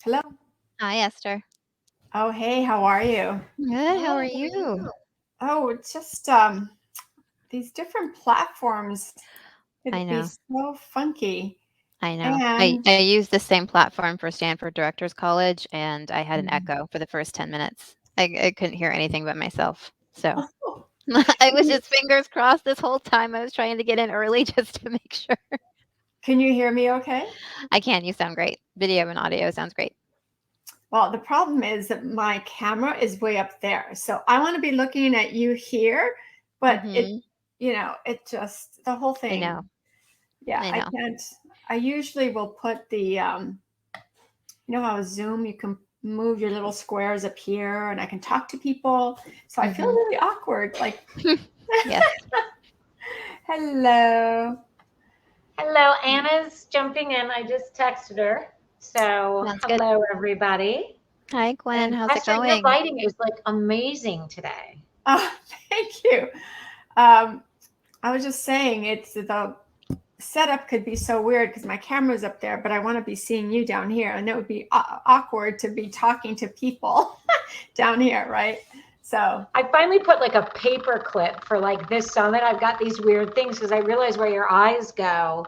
Hello. Hi, Esther. Oh, hey, how are you? Good. How are you? Oh, it's just these different platforms I could be know. so funky. I know. And I used the same platform for Stanford Directors College, and I had an Mm. echo for the first 10 minutes. I couldn't hear anything but myself. So Oh, I was just fingers crossed this whole time. I was trying to get in early just to make sure. can you hear me okay? I can. You sound great. Video and audio sounds great. Well, the problem is that my camera is way up there. So I want to be looking at you here, but Mm-hmm. it just the whole I thing. know. Yeah, I I know. can't. I usually will put the how Zoom, you can move your little squares up here and I can talk to people. So I feel Mm-hmm. really awkward. Like, Yes. hello. Hello, Anna's jumping in. I just texted her. So, Sounds good. hello, everybody. Hi, Gwen. And How's it Esther, your going? lighting is like amazing today. Oh, thank you. I was just saying the setup could be so weird because my camera's up there, but I want to be seeing you down here. And it would be awkward to be talking to people down here, right? So I finally put like a paper clip for like this summit. I've got these weird things because I realize where your eyes go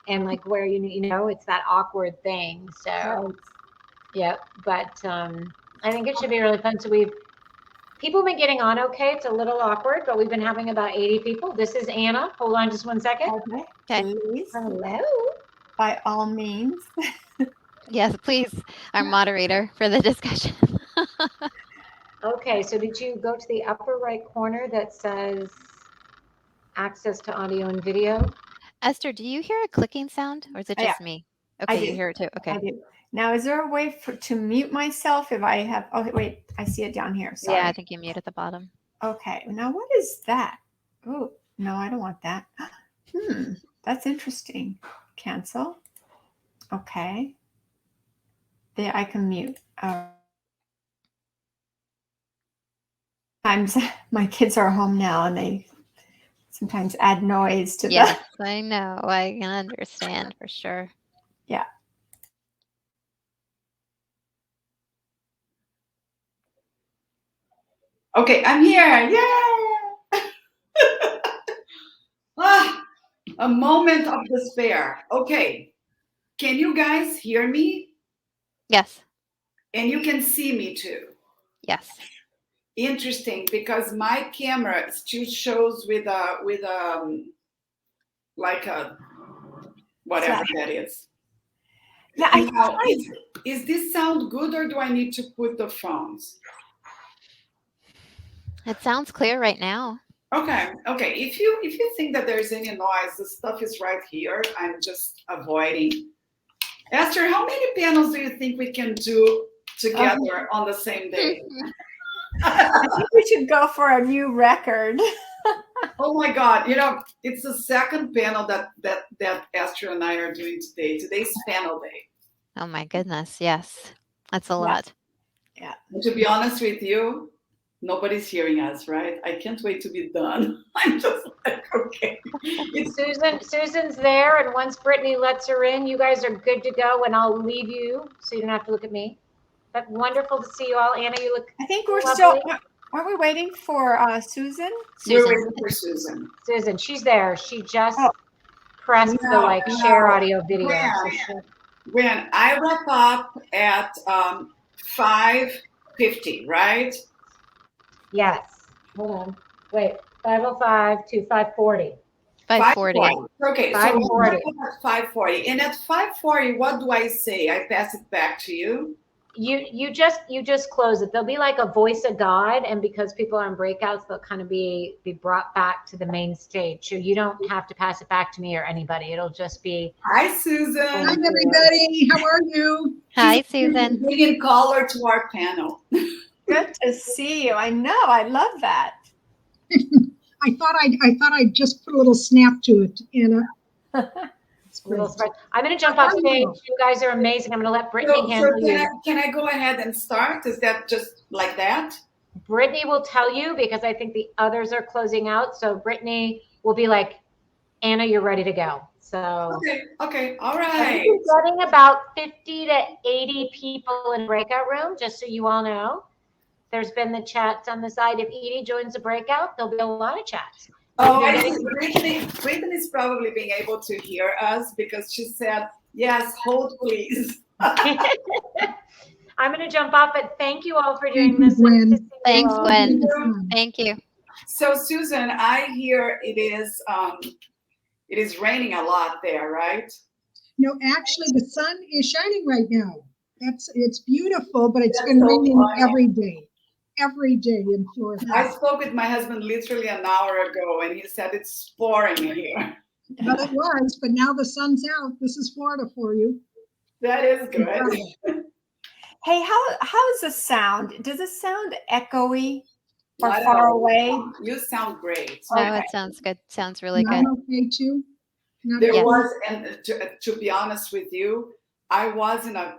and like where it's that awkward thing. So, yeah, but I think it should be really fun. So people have been getting on okay. It's a little awkward, but we've been having about 80 people. This is Anna. Hold on just one second. okay. Please, Hello. by all means. Yes, please. Our moderator for the discussion. Okay, so did you go to the upper right corner that says access to audio and video? Esther, do you hear a clicking sound or is it Yeah, just me? I Okay, you do. hear it too. I Okay. do. Now, is there a way to mute myself if I have? Oh, wait, I see it down here. Sorry. Yeah, I think you mute at the bottom. Okay. Now, what is that? Oh, no, I don't want that. That's interesting. Cancel. Okay. There, I can mute. Sometimes my kids are home now and they sometimes add noise to Yes, I know. I can understand for sure. Yeah. Okay, I'm here. Yay! A moment of despair. Okay, can you guys hear me? Yes. And you can see me too. Yes. Interesting, because my camera still shows with like a whatever that is. Yeah. Now, is this sound good or do I need to put the phones? It sounds clear right now. Okay. If you think that there's any noise, the stuff is right here. I'm just avoiding. Esther, how many panels do you think we can do together on the same day? I think we should go for a new record. Oh my God! It's the second panel that Esther and I are doing today. Today's panel day. Oh my goodness. Yes. That's a lot. Yeah. And to be honest with you, nobody's hearing us, right? I can't wait to be done. I'm just like, okay. Susan's there, and once Brittany lets her in, you guys are good to go, and I'll leave you so you don't have to look at me. But wonderful to see you all. Anna, you look I think we're lovely. still. Are we waiting for Susan? We're waiting for Susan. Susan, she's there. She just pressed the share audio video. When I wrap up at 5:50, right? Yes. Hold on. Wait. 5:05 to 5:40. 5:40. Okay, 5:40. So at 5:40. And at 5:40, what do I say? I pass it back to you. You just close it. There'll be like a voice of God, and because people are in breakouts, they'll kind of be brought back to the main stage. So you don't have to pass it back to me or anybody. It'll just be. Hi, Susan. Hi, everybody. How are you? Hi, Susan. Bringing color to our panel. Good to see you. I know. I love that. I thought I'd just put a little snap to it, Anna. I'm going to jump off stage. You guys are amazing. I'm going to let Brittany handle you. Can I go ahead and start? Is that just like that? Brittany will tell you because I think the others are closing out. So Brittany will be like, Anna, you're ready to go. So Okay, all I right. think we're getting about 50 to 80 people in breakout room, just so you all know. There's been the chats on the side. If Edie joins the breakout, there'll be a lot of chats. Oh, I think Brittany is probably being able to hear us because she said, yes, hold please. I'm going to jump off, but thank you all for doing Thank you, this. Gwen. Thanks, Gwen. Gwen. Thank you. So Susan, I hear it is raining a lot there, right? No, actually, the sun is shining right now. It's beautiful, but it's That's been so raining funny. every day in Florida. I spoke with my husband literally an hour ago, and he said it's pouring here. But it was, but now the sun's out. This is Florida for you. That is good. Hey, how is the sound? Does it sound echoey or I don't far know. away? You sound great. No, it sounds good. Sounds really Not good. okay too. Not There Yes. was, and to be honest with you, I was in a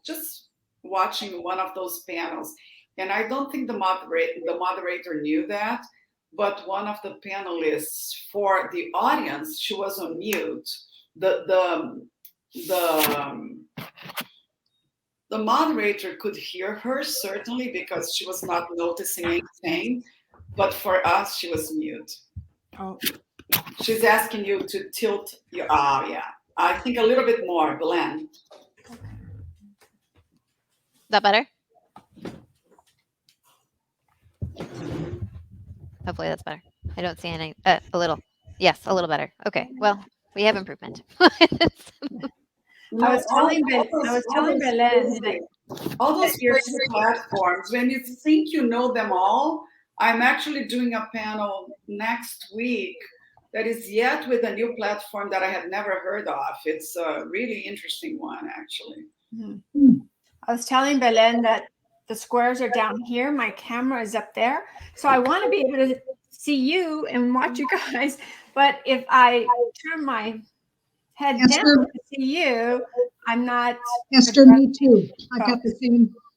just watching one of those panels, and I don't think the moderator knew that, but one of the panelists for the audience, she was on mute. The moderator could hear her certainly because she was not noticing anything, but for us, she was mute. Oh. She's asking you to tilt your, yeah. I think a little bit more, Belen. Is that better? Hopefully that's better. I don't see any, a little. Yes, a little better. Okay, well, we have improvement. I was telling Belen all those you're crazy platforms, when you think you know them all, I'm actually doing a panel next week that is yet with a new platform that I had never heard of. It's a really interesting one, actually. I was telling Belen that the squares are down here. My camera is up there. So I want to be able to see you and watch you guys. But if I turn my head Esther, down to see you, I'm not. Esther, me too. I've got the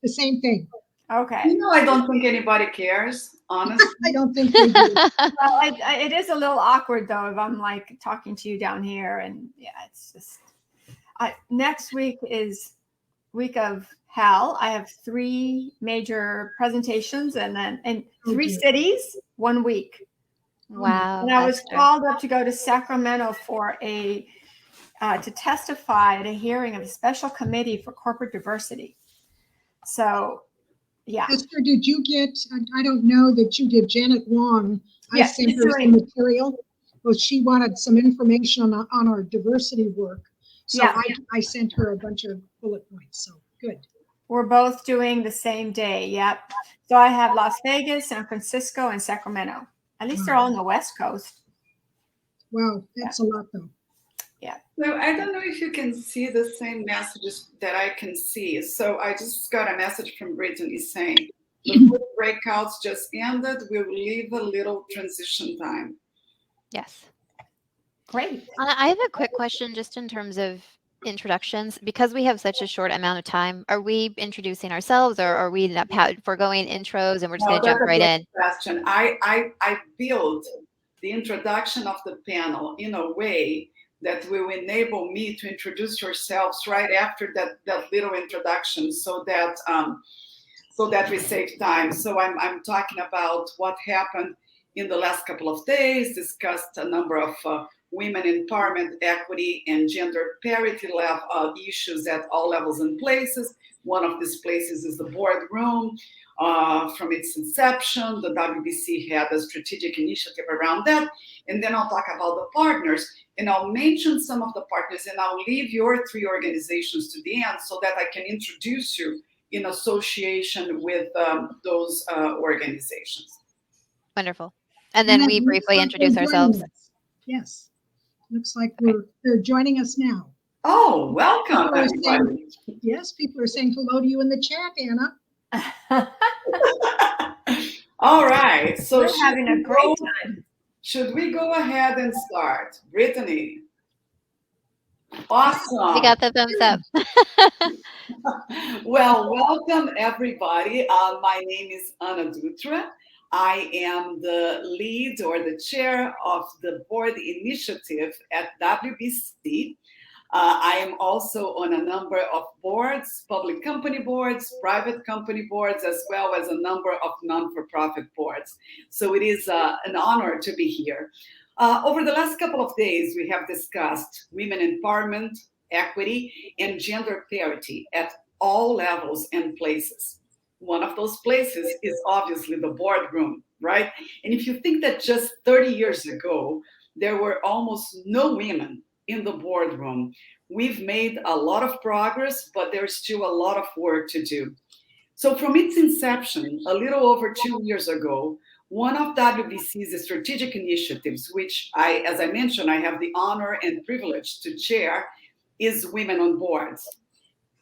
same thing. Okay. You know, I don't think anybody cares, honestly. I don't think they do. Well, it is a little awkward though if I'm like talking to you down here, and yeah, it's just. Next week is week of hell. I have 3 major presentations and 3 cities 1 week. Wow. And I was Esther. called up to go to Sacramento for to testify at a hearing of a special committee for corporate diversity. So, yeah. Esther, did you get, I don't know that you did, Janet Wong. I Yes, sent her some material. Well, she wanted some information on our diversity work. So Yeah. I sent her a bunch of bullet points. So good. We're both doing the same day. Yep. So I have Las Vegas, San Francisco, and Sacramento. At least they're all on the West Coast. Wow, that's a lot though. Yeah. So I don't know if you can see the same messages that I can see. So I just got a message from Brittany saying the breakouts just ended. We'll leave a little transition time. Yes. Great. I have a quick question just in terms of introductions. Because we have such a short amount of time, are we introducing ourselves, or are we foregoing intros and we're just going to jump right in? Question. I built the introduction of the panel in a way that will enable me to introduce yourselves right after that little introduction, so that we save time. So I'm talking about what happened in the last couple of days, discussed a number of women empowerment, equity, and gender parity issues at all levels and places. One of these places is the Boardroom. From its inception, the WBC had a strategic initiative around that. And then I'll talk about the partners, and I'll mention some of the partners, and I'll leave your 3 organizations to the end so that I can introduce you in association with those organizations. Wonderful. And then we briefly introduce ourselves. Yes. Looks like they're joining us now. Oh, welcome, everybody. Yes, people are saying hello to you in the chat, Anna. All right. So we're having a great time. Should we go ahead and start? Brittany. Awesome. We got the thumbs up. Well, welcome everybody. My name is Dutra. I am the lead or the chair of the board initiative at WBC. I am also on a number of boards, public company boards, private company boards, as well as a number of non-for-profit boards. So it is an honor to be here. Over the last couple of days, we have discussed women empowerment, equity, and gender parity at all levels and places. One of those places is obviously the boardroom, right? And if you think that just 30 years ago, there were almost no women in the boardroom, we've made a lot of progress, but there's still a lot of work to do. So from its inception, a little over 2 years ago, one of WBC's strategic initiatives, which as I mentioned, I have the honor and privilege to chair, is Women on Boards.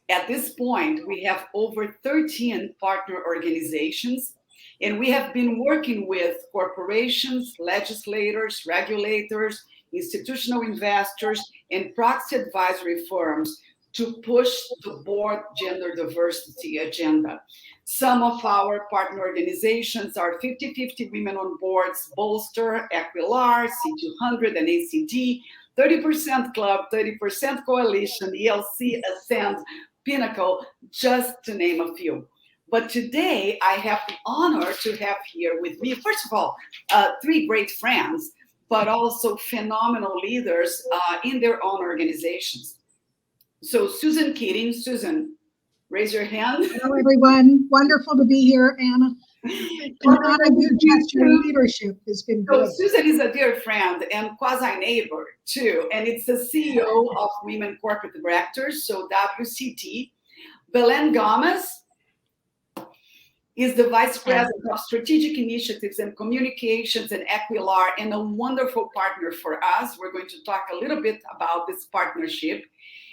At this point, we have over 13 partner organizations, and we have been working with corporations, legislators, regulators, institutional investors, and proxy advisory firms to push the board gender diversity agenda. Some of our partner organizations are 50-50 Women on Boards, Bolster, Equilar, C200, and ACD, 30% Club, 30% Coalition, ELC, Ascend, Pinnacle, just to name a few. But today, I have the honor to have here with me, first of all, 3 great friends, but also phenomenal leaders in their own organizations. So Susan Keating, Susan, raise your hand. Hello, everyone. Wonderful to be here, Anna. And Anna, your leadership has been So good. Susan is a dear friend and quasi-neighbor too, and it's the CEO of Women Corporate Directors, so WCD. Belen Gomez is the Vice President of Strategic Initiatives and Communications and Equilar, and a wonderful partner for us. We're going to talk a little bit about this partnership.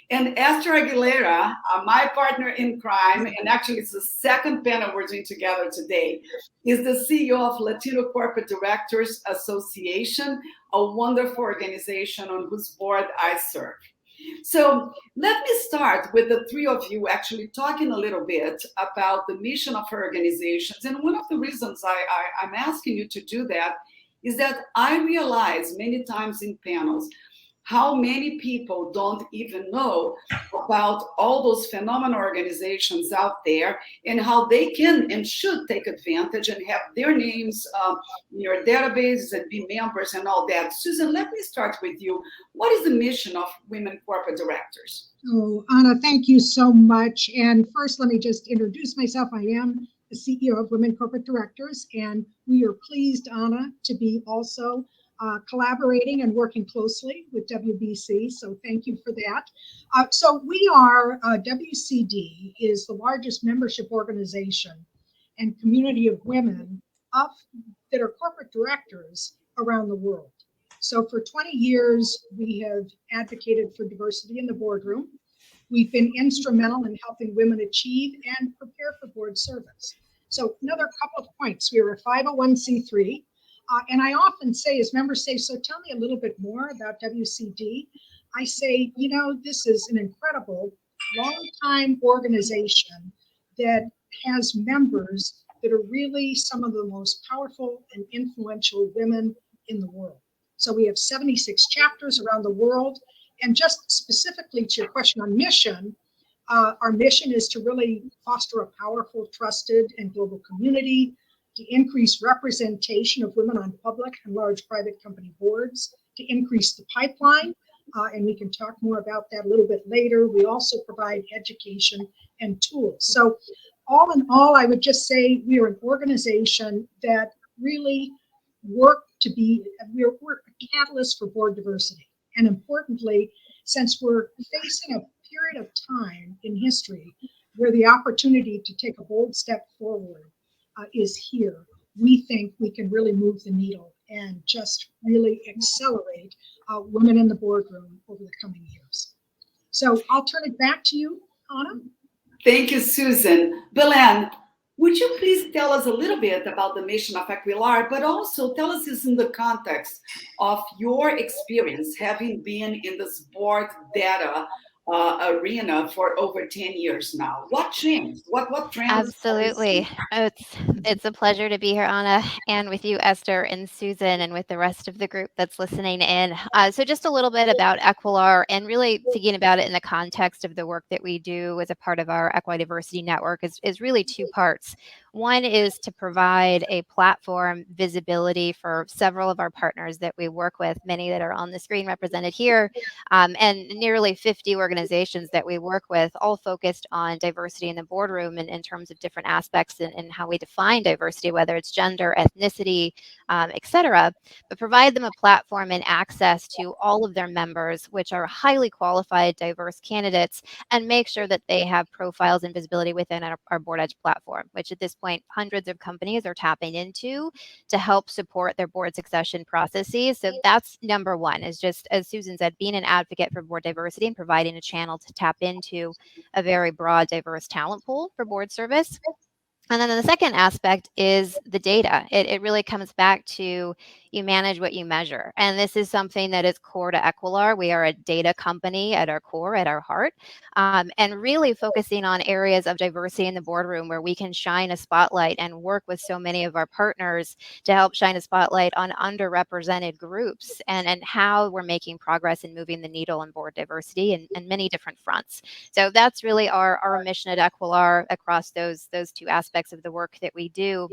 And Esther Aguilera, my partner in crime, and actually it's the second panel we're doing together today, is the CEO of Latino Corporate Directors Association, a wonderful organization on whose board I serve. So let me start with the 3 of you actually talking a little bit about the mission of our organizations. And one of the reasons I'm asking you to do that is that I realize many times in panels how many people don't even know about all those phenomenal organizations out there and how they can and should take advantage and have their names in your databases and be members and all that. Susan, let me start with you. What is the mission of Women Corporate Directors? Oh, Anna, thank you so much. And first, let me just introduce myself. I am the CEO of Women Corporate Directors, and we are pleased, Anna, to be also collaborating and working closely with WBC, so thank you for that. So we are, WCD is the largest membership organization and community of women that are corporate directors around the world. So for 20 years, we have advocated for diversity in the boardroom. We've been instrumental in helping women achieve and prepare for board service. So another couple of points. We are a 501c3. And I often say, as members say, so tell me a little bit more about WCD. I say, you know, this is an incredible long-time organization that has members that are really some of the most powerful and influential women in the world. So we have 76 chapters around the world. And just specifically to your question on mission, our mission is to really foster a powerful, trusted, and global community, to increase representation of women on public and large private company boards, to increase the pipeline, and we can talk more about that a little bit later. We also provide education and tools. So all in all, I would just say we are an organization that really we're a catalyst for board diversity. And importantly, since we're facing a period of time in history where the opportunity to take a bold step forward is here, we think we can really move the needle and just really accelerate women in the boardroom over the coming years. So I'll turn it back to you, Anna. Thank you, Susan. Belen, would you please tell us a little bit about the mission of Equilar, but also tell us this in the context of your experience having been in this board data arena for over 10 years now. What changed? What trends? Absolutely. It's a pleasure to be here, Anna, and with you, Esther and Susan, and with the rest of the group that's listening in. So just a little bit about Equilar, and really thinking about it in the context of the work that we do as a part of our Equity Diversity Network is really two parts. One is to provide a platform visibility for several of our partners that we work with, many that are on the screen represented here, and nearly 50 organizations that we work with, all focused on diversity in the boardroom in terms of different aspects and how we define diversity, whether it's gender, ethnicity, et cetera, but provide them a platform and access to all of their members, which are highly qualified, diverse candidates, and make sure that they have profiles and visibility within our Board Edge platform, which at this point, hundreds of companies are tapping into to help support their board succession processes. So that's number one, is just, as Susan said, being an advocate for board diversity and providing a channel to tap into a very broad, diverse talent pool for board service. And then the second aspect is the data. It really comes back to you manage what you measure. And this is something that is core to Equilar. We are a data company at our core, at our heart, and really focusing on areas of diversity in the boardroom where we can shine a spotlight and work with so many of our partners to help shine a spotlight on underrepresented groups and how we're making progress in moving the needle on board diversity in many different fronts. So that's really our mission at Equilar across those two aspects of the work that we do.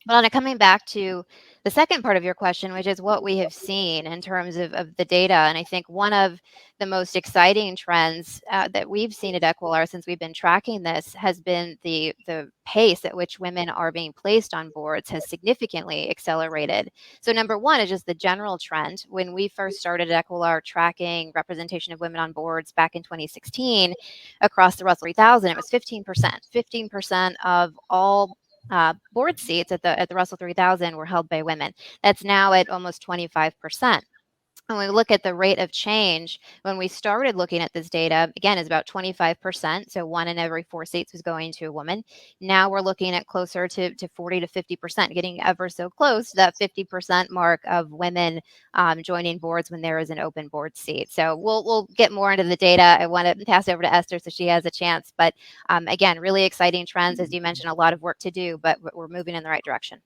But Anna, coming back to the second part of your question, which is what we have seen in terms of the data. And I think one of the most exciting trends that we've seen at Equilar since we've been tracking this has been the pace at which women are being placed on boards has significantly accelerated. So number one is just the general trend. When we first started at Equilar tracking representation of women on boards back in 2016 across the Russell 3000, it was 15%. 15% of all board seats at the Russell 3000 were held by women. That's now at almost 25%. When we look at the rate of change, when we started looking at this data, again, is about 25%. So 1 in every 4 seats was going to a woman. Now we're looking at closer to 40 to 50%, getting ever so close to that 50% mark of women joining boards when there is an open board seat. So we'll get more into the data. I want to pass it over to Esther so she has a chance. But again, really exciting trends. As you mentioned, a lot of work to do, but we're moving in the right direction.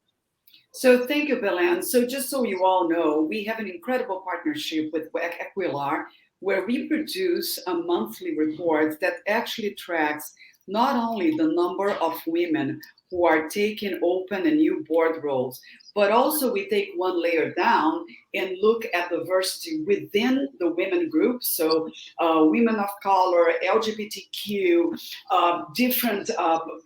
So thank you, Belen. So just so you all know, we have an incredible partnership with Equilar, where we produce a monthly report that actually tracks not only the number of women who are taking open and new board roles, but also we take one layer down and look at diversity within the women group. So women of color, LGBTQ, different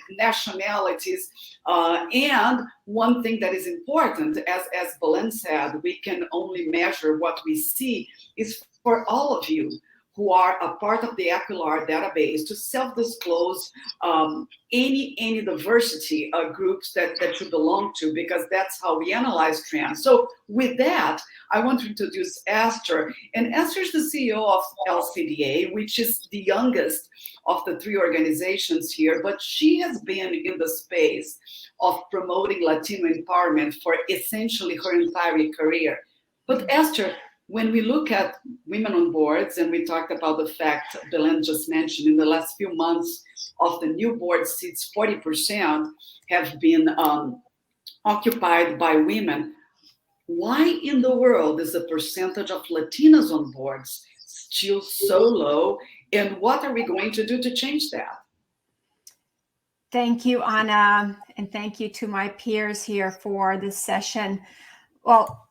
nationalities. And one thing that is important, as Belen said, we can only measure what we see, is for all of you who are a part of the Aguilera database to self-disclose any diversity groups that you belong to, because that's how we analyze trends. So with that, I want to introduce Esther. And Esther is the CEO of LCDA, which is the youngest of the 3 organizations here, but she has been in the space of promoting Latino empowerment for essentially her entire career. But Esther, when we look at women on boards, and we talked about the fact Belen just mentioned, in the last few months of the new board seats, 40% have been occupied by women. Why in the world is the percentage of Latinas on boards still so low? And what are we going to do to change that? Thank you, Anna, and thank you to my peers here for this session. Well,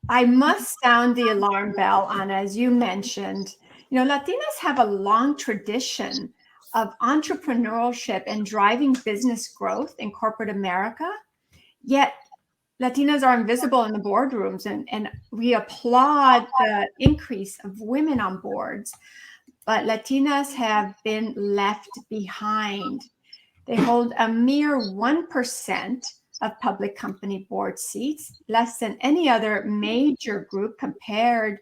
I must sound the alarm bell, Anna, as you mentioned. You know, Latinas have a long tradition of entrepreneurship and driving business growth in corporate America, yet Latinas are invisible in the boardrooms, and we applaud the increase of women on boards, but Latinas have been left behind. They hold a mere 1% of public company board seats, less than any other major group compared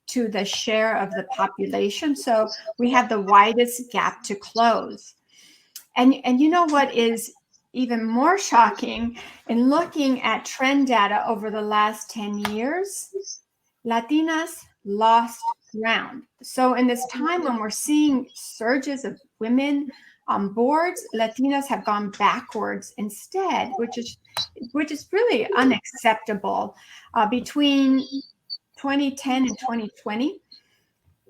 to the share of the population. So we have the widest gap to close. And you know what is even more shocking? In looking at trend data over the last 10 years, Latinas lost ground. So in this time when we're seeing surges of women on boards, Latinas have gone backwards instead, which is really unacceptable. Between 2010 and 2020,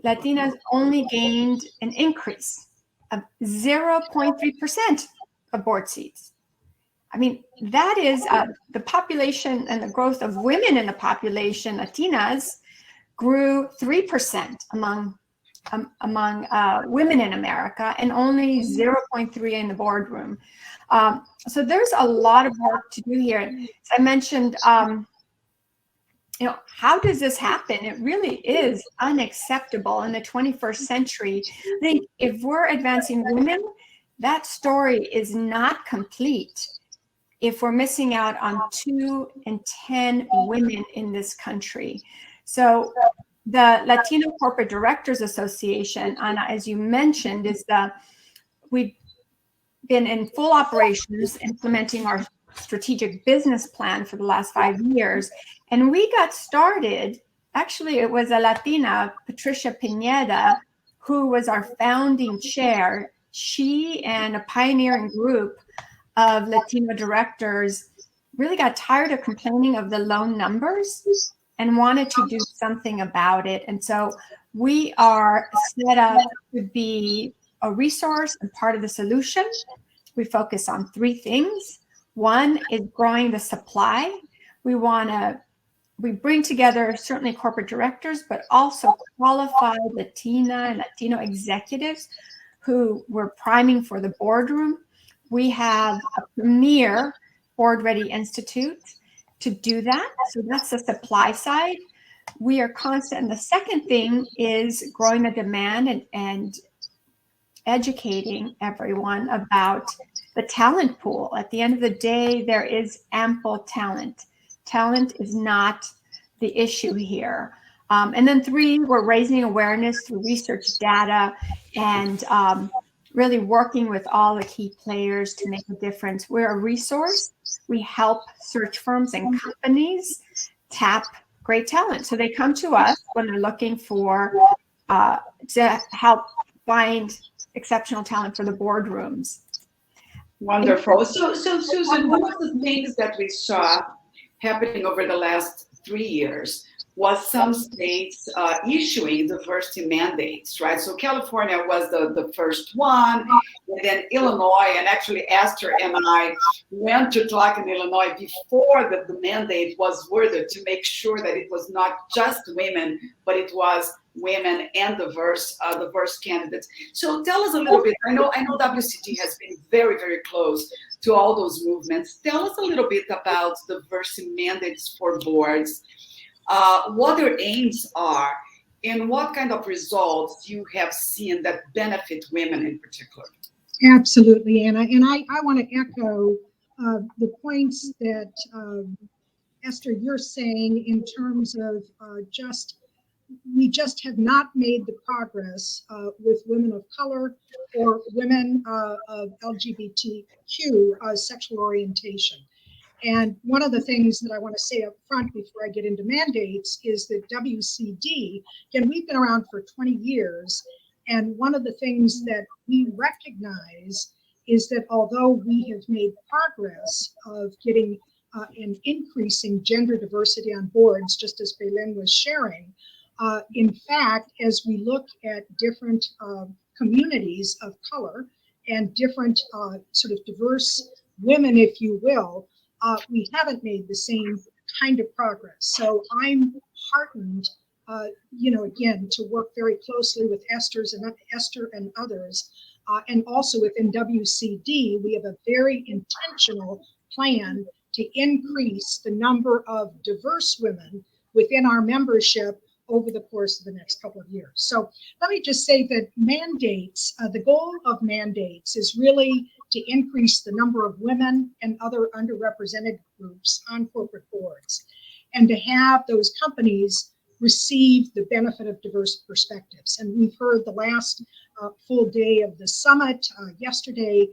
Latinas only gained an increase of 0.3% of board seats. I mean, that is the population and the growth of women in the population, Latinas, grew 3% among women in America and only 0.3 in the boardroom. So there's a lot of work to do here. As I mentioned, how does this happen? It really is unacceptable in the 21st century. I think if we're advancing women, that story is not complete if we're missing out on 2 in 10 women in this country. So the Latino Corporate Directors Association, Ana, as you mentioned, we've been in full operations implementing our strategic business plan for the last 5 years. And we got started, actually, it was a Latina, Patricia Pineda, who was our founding chair. She and a pioneering group of Latino directors really got tired of complaining of the low numbers and wanted to do something about it. And so we are set up to be a resource and part of the solution. We focus on 3 things. One is growing the supply. We bring together certainly corporate directors, but also qualified Latina and Latino executives who we're priming for the boardroom. We have a premier Board Ready Institute to do that. So that's the supply side. We are constant. And the second thing is growing the demand and educating everyone about the talent pool. At the end of the day, there is ample talent. Talent is not the issue here. And then 3, we're raising awareness through research data and really working with all the key players to make a difference. We're a resource. We help search firms and companies tap great talent. So they come to us when they're looking for to help find exceptional talent for the boardrooms. Wonderful. So Susan, one of the things that we saw happening over the last 3 years was some states issuing diversity mandates, right? So California was the first one, and then Illinois, and actually Esther and I went to talk in Illinois before the mandate was worded to make sure that it was not just women, but it was women and diverse candidates. So tell us a little bit. I know WCG has been very, very close to all those movements. Tell us a little bit about diversity mandates for boards. What their aims are, and what kind of results you have seen that benefit women in particular. Absolutely, Anna. And I want to echo the points that Esther, you're saying in terms of we just have not made the progress with women of color or women of LGBTQ sexual orientation. And one of the things that I want to say up front before I get into mandates is that WCD, again, we've been around for 20 years. And one of the things that we recognize is that although we have made progress of getting and increasing gender diversity on boards, just as Belen was sharing, in fact, as we look at different communities of color and different sort of diverse women, if you will, we haven't made the same kind of progress. So I'm heartened, again, to work very closely with Esther and others. And also within WCD, we have a very intentional plan to increase the number of diverse women within our membership over the course of the next couple of years. So let me just say that mandates, the goal of mandates is really to increase the number of women and other underrepresented groups on corporate boards, and to have those companies receive the benefit of diverse perspectives. And we've heard the last full day of the summit yesterday,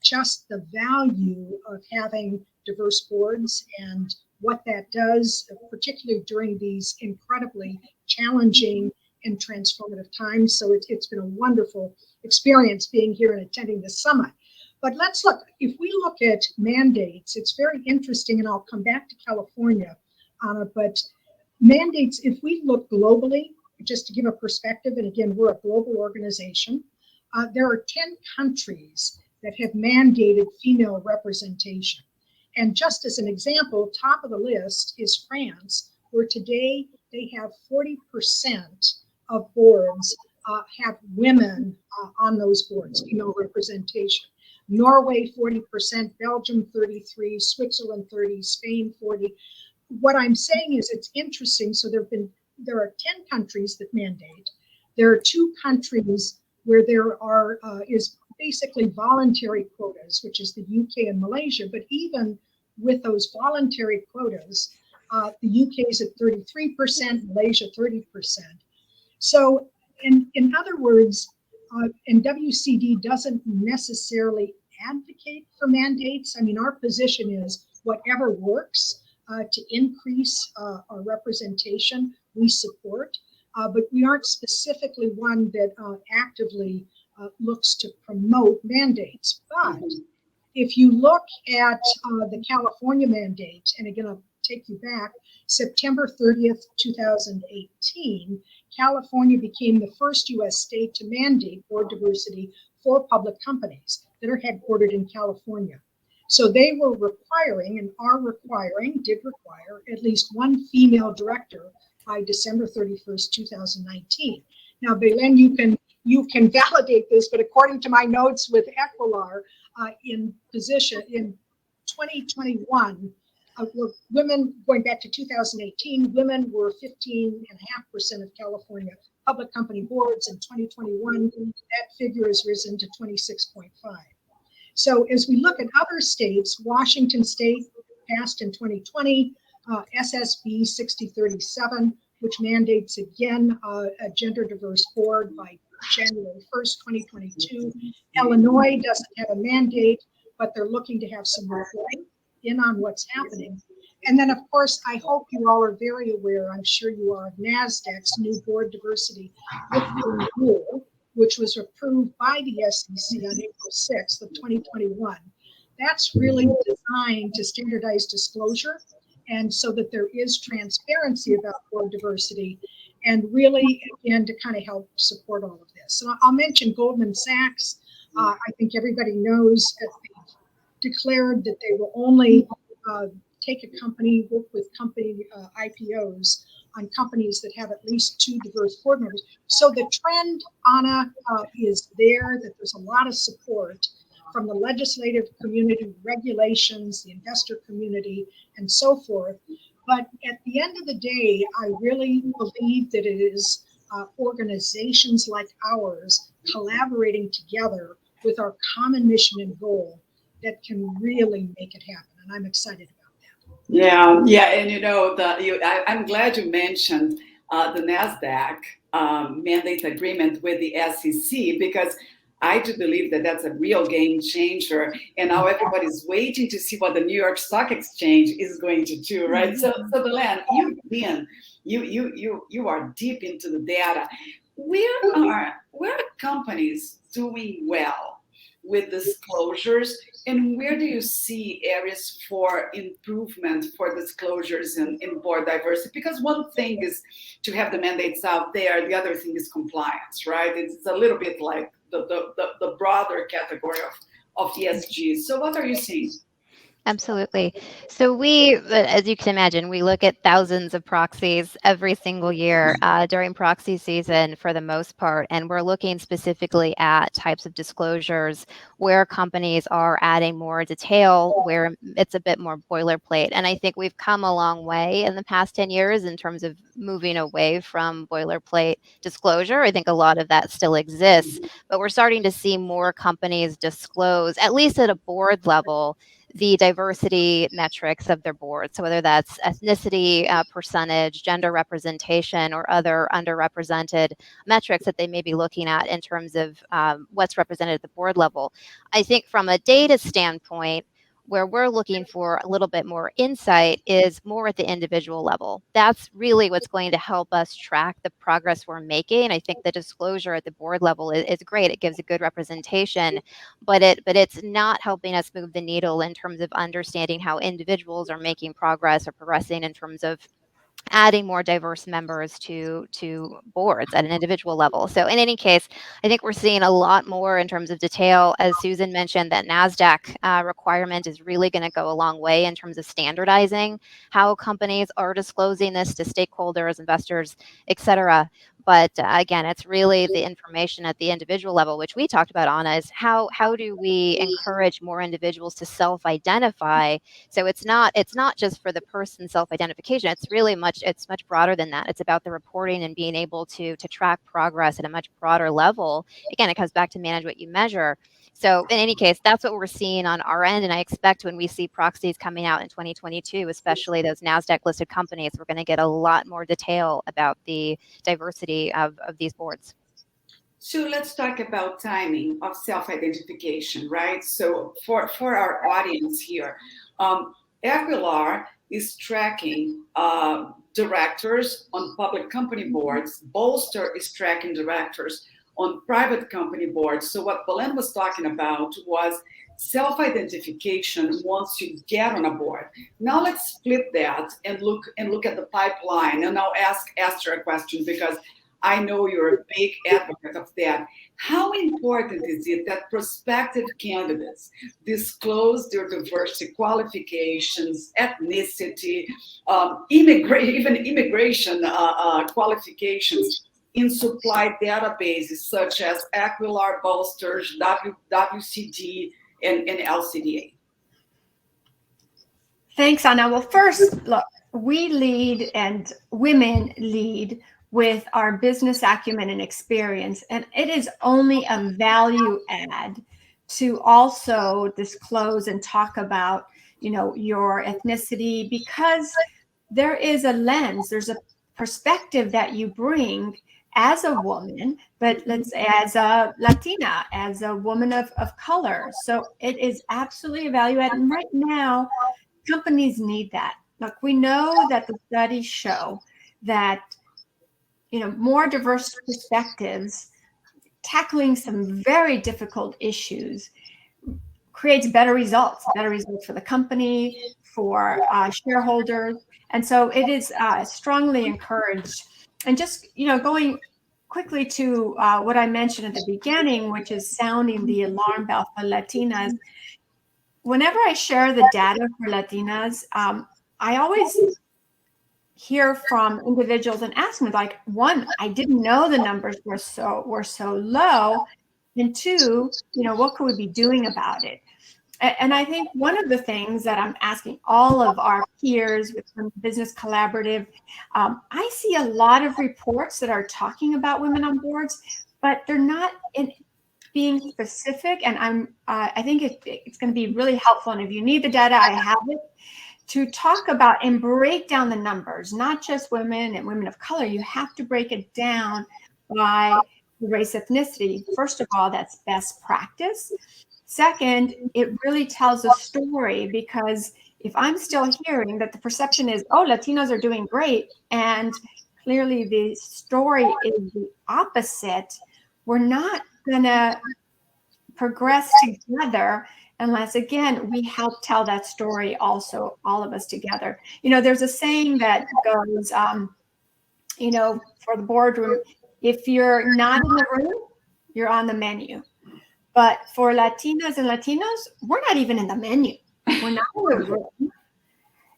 just the value of having diverse boards and what that does, particularly during these incredibly challenging and transformative times. So it's been a wonderful experience being here and attending this summit. But let's look, if we look at mandates, it's very interesting, and I'll come back to California, Anna, but mandates, if we look globally, just to give a perspective, and again, we're a global organization, there are 10 countries that have mandated female representation. And just as an example, top of the list is France, where today they have 40% of boards have women on those boards, female representation. Norway, 40%, Belgium, 33%, Switzerland, 30%, Spain, 40%. What I'm saying is it's interesting. So there are 10 countries that mandate. There are 2 countries where there is basically voluntary quotas, which is the UK and Malaysia. But even with those voluntary quotas, the UK is at 33%, Malaysia 30%. So in other words, and WCD doesn't necessarily advocate for mandates. I mean, our position is whatever works to increase our representation, we support, but we aren't specifically one that actively looks to promote mandates. But if you look at the California mandate, and again, I'll take you back, September 30th, 2018, California became the first U.S. state to mandate board diversity for public companies that are headquartered in California. So they were requiring and did require at least one female director by December 31st, 2019. Now, Belen, you can validate this, but according to my notes with Equilar, in 2021, women, going back to 2018, women were 15.5% of California public company boards. In 2021, that figure has risen to 26.5%. So as we look at other states, Washington State passed in 2020, SSB 6037, which mandates again a gender diverse board by January 1st, 2022. Illinois doesn't have a mandate, but they're looking to have some reporting in on what's happening. And then, of course, I hope you all are very aware, I'm sure you are, of Nasdaq's new board diversity rule, which was approved by the SEC on April 6th of 2021. That's really designed to standardize disclosure, and so that there is transparency about board diversity, and really, again, to kind of help support all of this. So I'll mention Goldman Sachs. I think everybody knows that they've declared that they will only take a company, work with company IPOs on companies that have at least 2 diverse board members. So the trend, Anna, is there, that there's a lot of support from the legislative community, regulations, the investor community, and so forth. But at the end of the day, I really believe that it is organizations like ours collaborating together with our common mission and goal that can really make it happen. And I'm excited about that. Yeah, and you know, I'm glad you mentioned the Nasdaq mandate agreement with the SEC, because I do believe that that's a real game changer. And now everybody's waiting to see what the New York Stock Exchange is going to do, right? So Belen, you are deep into the data. Where are companies doing well with disclosures, and where do you see areas for improvement for disclosures in board diversity? Because one thing is to have the mandates out there, the other thing is compliance, right? It's a little bit like the broader category of ESG. So what are you seeing? Absolutely. So we, as you can imagine, we look at thousands of proxies every single year during proxy season for the most part. And we're looking specifically at types of disclosures where companies are adding more detail, where it's a bit more boilerplate. And I think we've come a long way in the past 10 years in terms of moving away from boilerplate disclosure. I think a lot of that still exists, but we're starting to see more companies disclose, at least at a board level, the diversity metrics of their board. So whether that's ethnicity, percentage, gender representation, or other underrepresented metrics that they may be looking at in terms of what's represented at the board level. I think from a data standpoint, Where we're looking for a little bit more insight is more at the individual level. That's really what's going to help us track the progress we're making. I think the disclosure at the board level is great. It gives a good representation, but it's not helping us move the needle in terms of understanding how individuals are making progress or progressing in terms of adding more diverse members to boards at an individual level. So in any case, I think we're seeing a lot more in terms of detail. As Susan mentioned, that Nasdaq requirement is really going to go a long way in terms of standardizing how companies are disclosing this to stakeholders, investors, et cetera. But again, it's really the information at the individual level, which we talked about, Anna, is how do we encourage more individuals to self-identify. So it's not just for the person self-identification. It's really much broader than that. It's about the reporting and being able to track progress at a much broader level. Again, it comes back to manage what you measure. So in any case, that's what we're seeing on our end. And I expect when we see proxies coming out in 2022, especially those NASDAQ listed companies, we're going to get a lot more detail about the diversity of these boards. So let's talk about timing of self-identification, right? So for our audience here, Equilar is tracking directors on public company boards. Bolster is tracking directors on private company boards. So what Belen was talking about was self-identification once you get on a board. Now let's flip that and look at the pipeline. And I'll ask Esther a question because I know you're a big advocate of that. How important is it that prospective candidates disclose their diversity qualifications, ethnicity, even immigration qualifications in supply databases such as Aguilera, Bolster, WCD, and LCDA? Thanks, Anna. Well, first, look, we lead and women lead with our business acumen and experience, and it is only a value add to also disclose and talk about, your ethnicity, because there is a lens, there's a perspective that you bring as a woman, but as a Latina, as a woman of color. So it is absolutely a value add. And right now, companies need that. Look, we know that the studies show that, more diverse perspectives, tackling some very difficult issues creates better results for the company, for shareholders. And so it is strongly encouraged. And just, going quickly to what I mentioned at the beginning, which is sounding the alarm bell for Latinas. Whenever I share the data for Latinas, I always hear from individuals and ask them, like, one, I didn't know the numbers were so low, and two, what could we be doing about it? And I think one of the things that I'm asking all of our peers with the Business Collaborative, I see a lot of reports that are talking about women on boards, but they're not being specific. And I think it's going to be really helpful. And if you need the data, I have it, to talk about and break down the numbers, not just women and women of color. You have to break it down by race, ethnicity. First of all, that's best practice. Second, it really tells a story, because if I'm still hearing that the perception is, oh, Latinos are doing great, and clearly the story is the opposite, we're not going to progress together unless, again, we help tell that story also, all of us together. There's a saying that goes, for the boardroom, if you're not in the room, you're on the menu. But for Latinas and Latinos, we're not even in the menu. We're not in the room.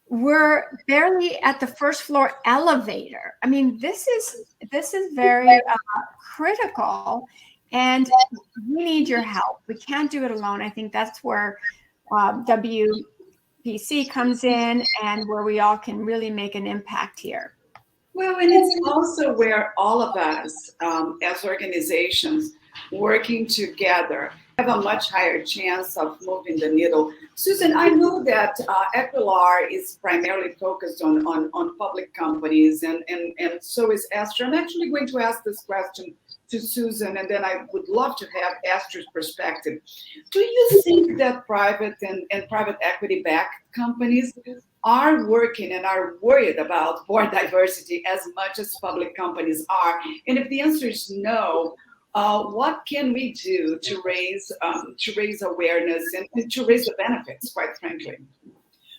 We're barely at the first floor elevator. I mean, this is very critical, and we need your help. We can't do it alone. I think that's where WBC comes in, and where we all can really make an impact here. Well, and it's also where all of us as organizations working together have a much higher chance of moving the needle. Susan, I know that Equilar is primarily focused on public companies, and so is Esther. I'm actually going to ask this question to Susan, and then I would love to have Esther's perspective. Do you think that private and private equity-backed companies are working and are worried about board diversity as much as public companies are? And if the answer is no, what can we do to raise awareness and to raise the benefits, quite frankly?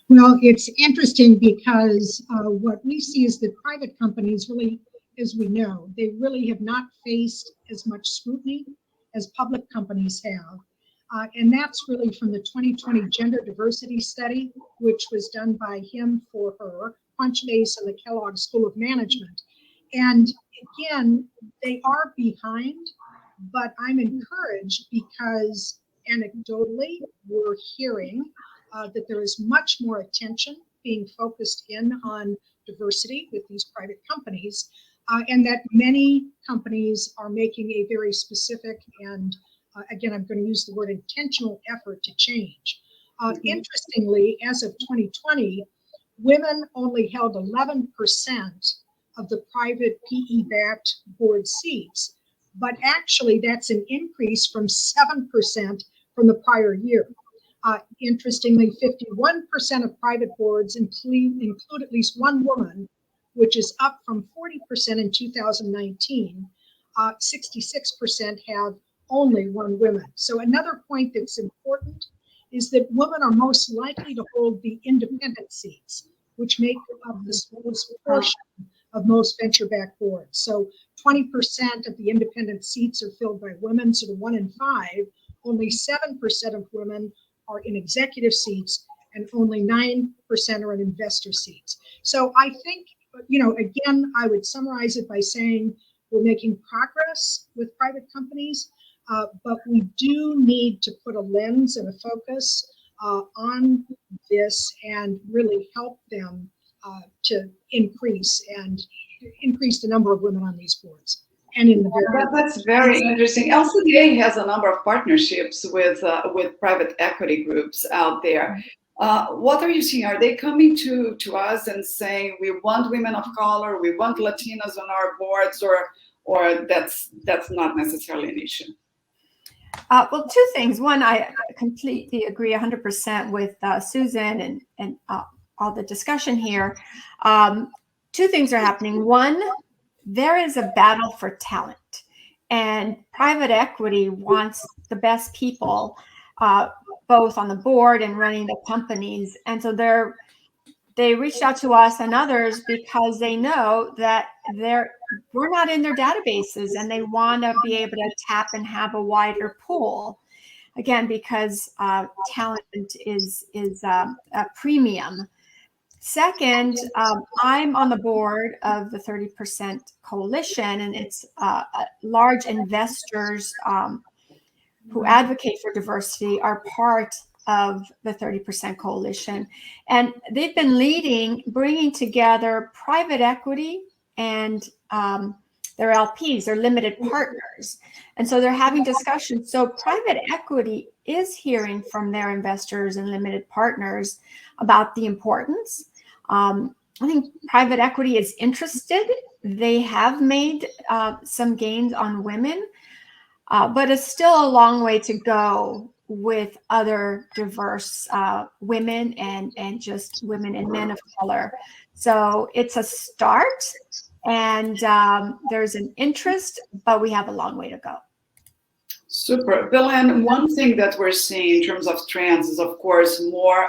Well, it's interesting because what we see is that private companies really, as we know, they really have not faced as much scrutiny as public companies have. And that's really from the 2020 Gender Diversity Study, which was done by him for her, Punchbase and the Kellogg School of Management. And again, they are behind, but I'm encouraged because anecdotally, we're hearing that there is much more attention being focused in on diversity with these private companies, and that many companies are making a very specific and, again, I'm going to use the word intentional effort to change. Interestingly, as of 2020, women only held 11% of the private PE-backed board seats, but actually that's an increase from 7% from the prior year. Interestingly, 51% of private boards include at least one woman, which is up from 40% in 2019. 66% have only one woman. So another point that's important is that women are most likely to hold the independent seats, which make up the smallest portion of most venture-backed boards. So 20% of the independent seats are filled by women, so the 1 in 5, only 7% of women are in executive seats, and only 9% are in investor seats. So I think, again, I would summarize it by saying we're making progress with private companies, but we do need to put a lens and a focus on this and really help them to increase the number of women on these boards. And in the that's very interesting. LCDA has a number of partnerships with private equity groups out there. What are you seeing? Are they coming to us and saying we want women of color, we want Latinas on our boards, or that's not necessarily an issue? Well, two things. One, I completely agree 100% with Susan and all the discussion here. Two things are happening. One, there is a battle for talent, and private equity wants the best people, both on the board and running the companies. And so they reached out to us and others because they know that we're not in their databases, and they want to be able to tap and have a wider pool. Again, because talent is a premium. Second, I'm on the board of the 30% Coalition, and it's large investors who advocate for diversity are part of the 30% Coalition. And they've been bringing together private equity and their LPs, their limited partners. And so they're having discussions. So private equity is hearing from their investors and limited partners about the importance. I think private equity is interested. They have made some gains on women, but it's still a long way to go with other diverse women and just women and men of color. So it's a start, and there's an interest, but we have a long way to go. Super. Belen, one thing that we're seeing in terms of trends is, of course, more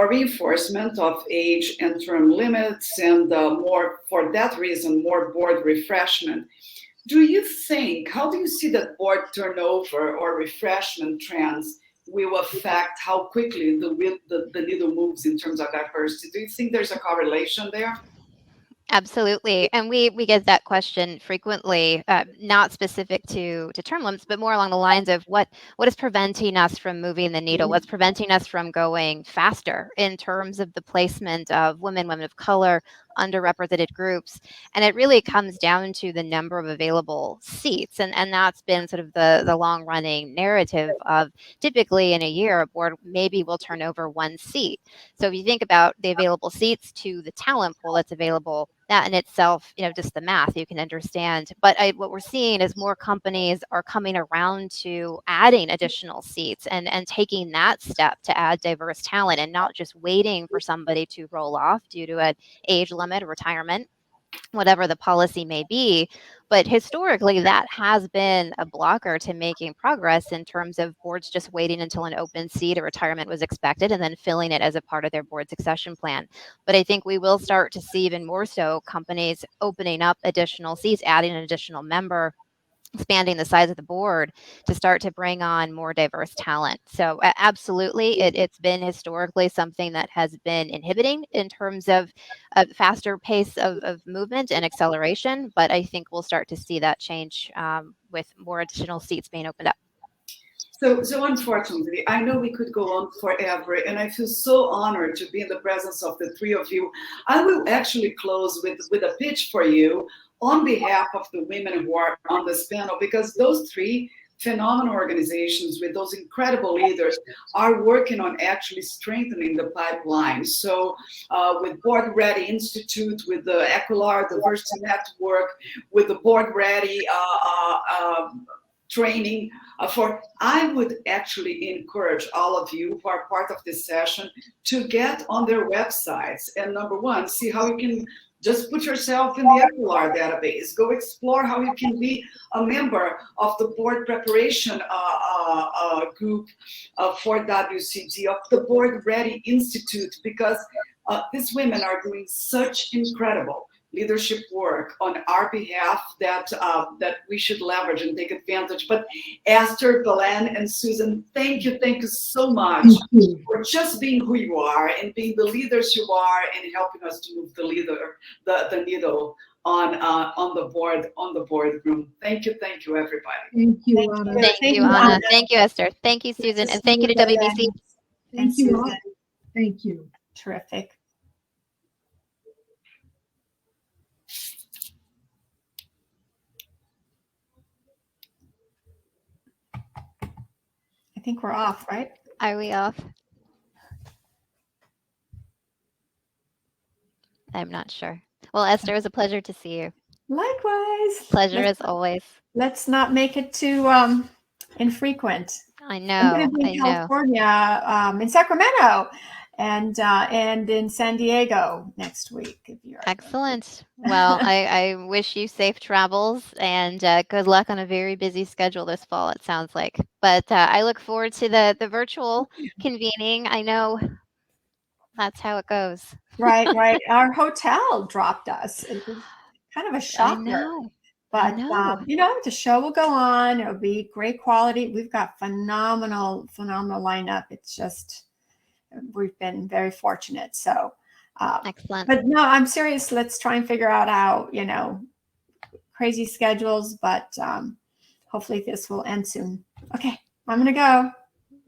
reinforcement of age and term limits, and for that reason, more board refreshment. How do you see that board turnover or refreshment trends will affect how quickly the needle moves in terms of diversity? Do you think there's a correlation there? Absolutely. And we get that question frequently, not specific to term limits, but more along the lines of what is preventing us from moving the needle? What's preventing us from going faster in terms of the placement of women of color, underrepresented groups? And it really comes down to the number of available seats. And that's been sort of the long running narrative of typically in a year, a board maybe will turn over one seat. So if you think about the available seats to the talent pool that's available, that in itself, just the math, you can understand. But what we're seeing is more companies are coming around to adding additional seats and taking that step to add diverse talent and not just waiting for somebody to roll off due to an age limit or retirement, whatever the policy may be. But historically, that has been a blocker to making progress in terms of boards just waiting until an open seat or retirement was expected and then filling it as a part of their board succession plan. But I think we will start to see even more so companies opening up additional seats, adding an additional member, expanding the size of the board to start to bring on more diverse talent. So absolutely, it's been historically something that has been inhibiting in terms of a faster pace of movement and acceleration. But I think we'll start to see that change with more additional seats being opened up. So unfortunately, I know we could go on forever, and I feel so honored to be in the presence of the three of you. I will actually close with a pitch for you on behalf of the women who are on this panel, because those three phenomenal organizations with those incredible leaders are working on actually strengthening the pipeline. So with Board Ready Institute, with the Equilar Diversity Network, with the Board Ready training I would actually encourage all of you who are part of this session to get on their websites and, number one, see how you can just put yourself in the Equilar database. Go explore how you can be a member of the board preparation group for WCD, of the Board Ready Institute, because these women are doing such incredible leadership work on our behalf that we should leverage and take advantage. But Esther, Belen, and Susan, thank you so much for just being who you are and being the leaders you are and helping us to move the needle on the boardroom. Thank you, everybody. Thank you, Anna. Thank you, Anna. Thank you, Esther. Thank you, Susan, and thank you to WBC. Thank you all. Thank you. Terrific. I think we're off, right? Are we off? I'm not sure. Well, Esther, it was a pleasure to see you. Likewise. Pleasure as always. Let's not make it too infrequent. I know. I'm going to be in California, in Sacramento, and in San Diego next week. If you're excellent. Well, I wish you safe travels and good luck on a very busy schedule this fall, it sounds like. But I look forward to the virtual convening. I know that's how it goes. Right. Our hotel dropped us. It was kind of a shocker. I know. But, the show will go on. It'll be great quality. We've got phenomenal lineup. It's just, we've been very fortunate. So, excellent. But no, I'm serious. Let's try and figure out how, crazy schedules, but hopefully this will end soon. Okay. I'm going to go.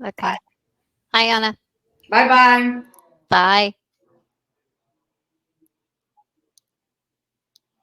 Okay. Bye, Anna. Bye-bye. Bye.